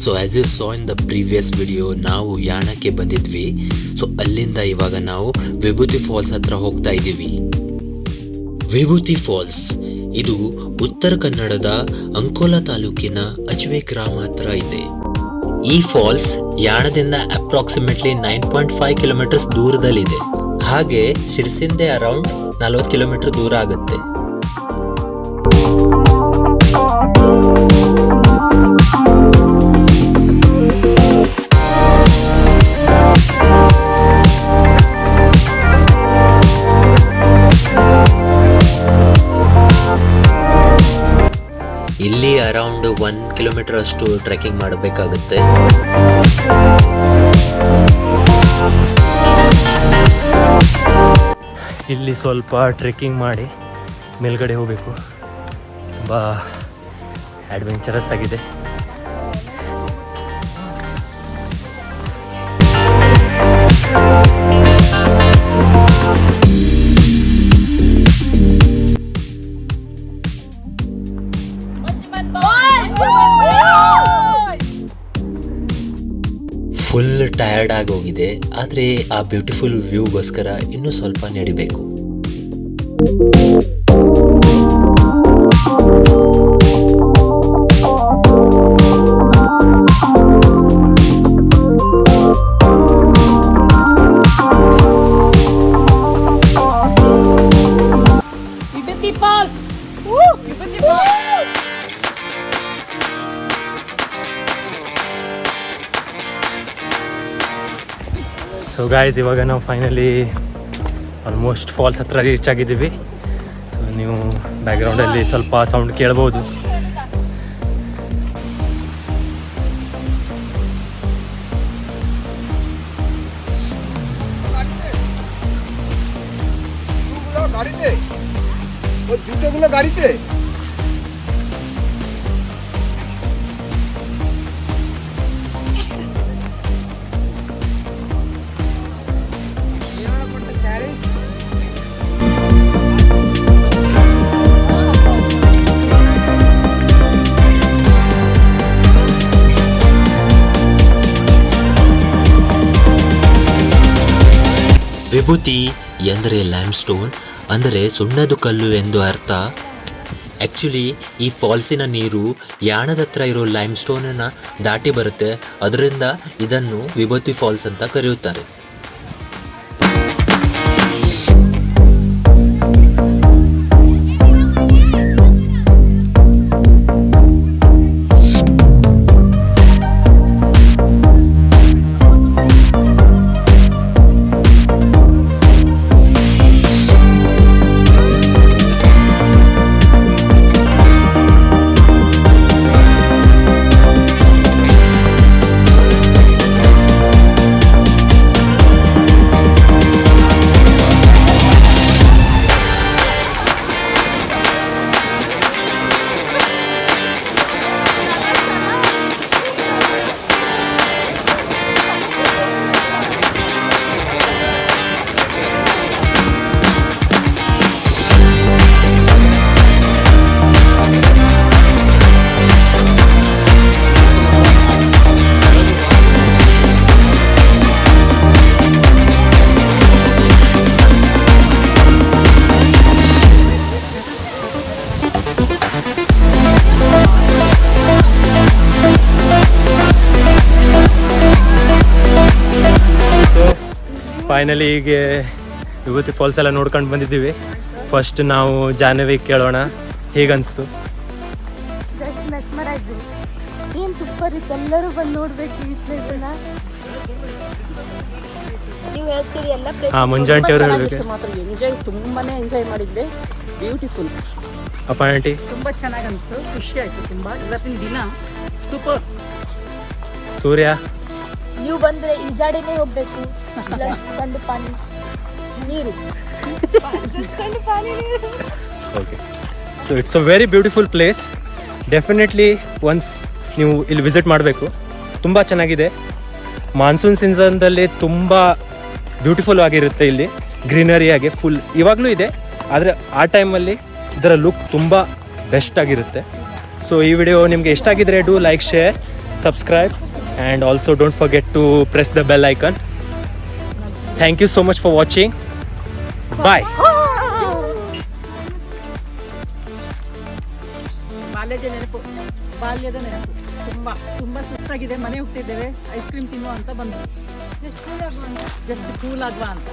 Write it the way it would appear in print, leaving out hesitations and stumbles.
So as you saw in the previous video ನಾವು ಯಾಣಕ್ಕೆ ಬಂದಿದ್ವಿ. ಸೊ ಅಲ್ಲಿಂದ ಇವಾಗ ನಾವು ವಿಭೂತಿ ಫಾಲ್ಸ್ ಹತ್ರ ಹೋಗ್ತಾ ಇದ್ದೀವಿ. ವಿಭೂತಿ ಫಾಲ್ಸ್ ಇದು ಉತ್ತರ ಕನ್ನಡದ ಅಂಕೋಲಾ ತಾಲೂಕಿನ ಅಜ್ವೆ ಗ್ರಾಮ ಹತ್ರ ಇದೆ. ಈ ಫಾಲ್ಸ್ ಯಾಣದಿಂದ ಅಪ್ರಾಕ್ಸಿಮೇಟ್ಲಿ 9.5 ಕಿಲೋಮೀಟರ್ಸ್ ದೂರದಲ್ಲಿದೆ. ಹಾಗೆ ಶಿರ್ಸಿಂದೆ ಅರೌಂಡ್ 40 ಕಿಲೋಮೀಟರ್ ದೂರ ಆಗುತ್ತೆ. ಇಲ್ಲಿ ಅರೌಂಡ್ 1 ಕಿಲೋಮೀಟರ್ ಅಷ್ಟು ಟ್ರೆಕ್ಕಿಂಗ್ ಮಾಡಬೇಕಾಗುತ್ತೆ. ಇಲ್ಲಿ ಸ್ವಲ್ಪ ಟ್ರೆಕ್ಕಿಂಗ್ ಮಾಡಿ ಮೇಲ್ಗಡೆ ಹೋಗಬೇಕು. ತುಂಬ ಅಡ್ವೆಂಚರಸ್ ಆಗಿದೆ. ಫುಲ್ ಟಯರ್ಡ್ ಆಗಿ ಹೋಗಿದೆ. ಆದರೆ ಆ ಬ್ಯೂಟಿಫುಲ್ ವ್ಯೂಗೋಸ್ಕರ ಇನ್ನೂ ಸ್ವಲ್ಪ ನಡಿಬೇಕು. ಸೊ ಗಾಯ್ಸ್, ಇವಾಗ ನಾವು ಫೈನಲಿ ಆಲ್ಮೋಸ್ಟ್ ಫಾಲ್ಸ್ ಹತ್ರ ರೀಚ್ ಆಗಿದ್ದೀವಿ. ಸೊ ನೀವು ಬ್ಯಾಕ್ಗ್ರೌಂಡಲ್ಲಿ ಸ್ವಲ್ಪ ಸೌಂಡ್ ಕೇಳ್ಬೋದು. গাড়িতে ವಿಭೂತಿ ಎಂದರೆ ಲ್ಯಾಮ್ ಸ್ಟೋನ್, ಅಂದರೆ ಸುಣ್ಣದ ಕಲ್ಲು ಎಂದು ಅರ್ಥ. ಆ್ಯಕ್ಚುಲಿ ಈ ಫಾಲ್ಸಿನ ನೀರು ಯಾಣದ ಹತ್ರ ಇರೋ ಲೈಮ್ ಸ್ಟೋನನ್ನು ದಾಟಿ ಬರುತ್ತೆ. ಅದರಿಂದ ಇದನ್ನು ವಿಭೂತಿ ಫಾಲ್ಸ್ ಅಂತ ಕರೆಯುತ್ತಾರೆ. ಫೈನಲಿ ಈಗ ವಿಭೂತಿ ಫಾಲ್ಸ್ ಎಲ್ಲ ನೋಡ್ಕೊಂಡು ಬಂದಿದ್ದೀವಿ. ಫಸ್ಟ್ ನಾವು ಜಾಹ್ನವಿ ಕೇಳೋಣ, ಹೇಗನ್ನಿಸ್ತು? ಜಸ್ಟ್ ಮೆಸ್ಮರೈಸಿಂಗ್, ಏನು ಸೂಪರ್ ಇತ್ತು. ಎಲ್ಲರೂ ಬಂದು ನೋಡಬೇಕು ಈ ಪ್ಲೇಸನ್ನ. ನೀವು ಹೇಳ್ತೀರಿ ಎಲ್ಲ ಪ್ಲೇಸ್. ಮುಂಜಾನೆ ಅವರು ಹೇಳಬೇಕು. ಮಾತ್ರ ಎಂಜಾಯ್, ತುಂಬಾನೇ ಎಂಜಾಯ್ ಮಾಡಿದ್ವಿ. ಬ್ಯೂಟಿಫುಲ್. ಅಪ್ಪ ಆಂಟಿ ತುಂಬ ಚೆನ್ನಾಗಿ ಅನಿಸ್ತು, ಖುಷಿ ಆಯಿತು ತುಂಬ. ಇವತ್ತಿನ ದಿನ ಸೂಪರ್. ಸೂರ್ಯ, ನೀವು ಬಂದರೆ ಈಜಾಡಿನೇ ಹೋಗಬೇಕು. ಕಂಡು ಪಾನಿ ನೀರು okay. So it's a very beautiful place. Definitely once ನೀವು ಇಲ್ಲಿ ವಿಸಿಟ್ ಮಾಡಬೇಕು. ತುಂಬ ಚೆನ್ನಾಗಿದೆ. ಮಾನ್ಸೂನ್ ಸೀಸನ್ದಲ್ಲಿ ತುಂಬ ಬ್ಯೂಟಿಫುಲ್ ಆಗಿರುತ್ತೆ. ಇಲ್ಲಿ ಗ್ರೀನರಿ ಆಗಿ ಫುಲ್ ಇವಾಗಲೂ ಇದೆ, ಆದರೆ ಆ ಟೈಮಲ್ಲಿ ಇದರ ಲುಕ್ ತುಂಬ ಬೆಸ್ಟ್ ಆಗಿರುತ್ತೆ. ಸೊ ಈ ವಿಡಿಯೋ ನಿಮಗೆ ಇಷ್ಟ ಆಗಿದ್ರೆ do like, share, subscribe, and also don't forget to press the bell icon. Thank you so much for watching. Bye. ಬಾಲ್ಯದ ನೆನಪು ತುಂಬ ಸುಸ್ತಾಗಿದೆ, ಮನೆ ಹೋಗ್ತಿದ್ದೇವೆ, ಐಸ್ ಕ್ರೀಮ್ ತಿನ್ನುವ ಅಂತ ಬಂದು ಎಷ್ಟು ಕೂಲ್ ಆಗುವಂತ ಜಸ್ಟ್ ಕೂಲ್ ಆಗುವ ಅಂತ.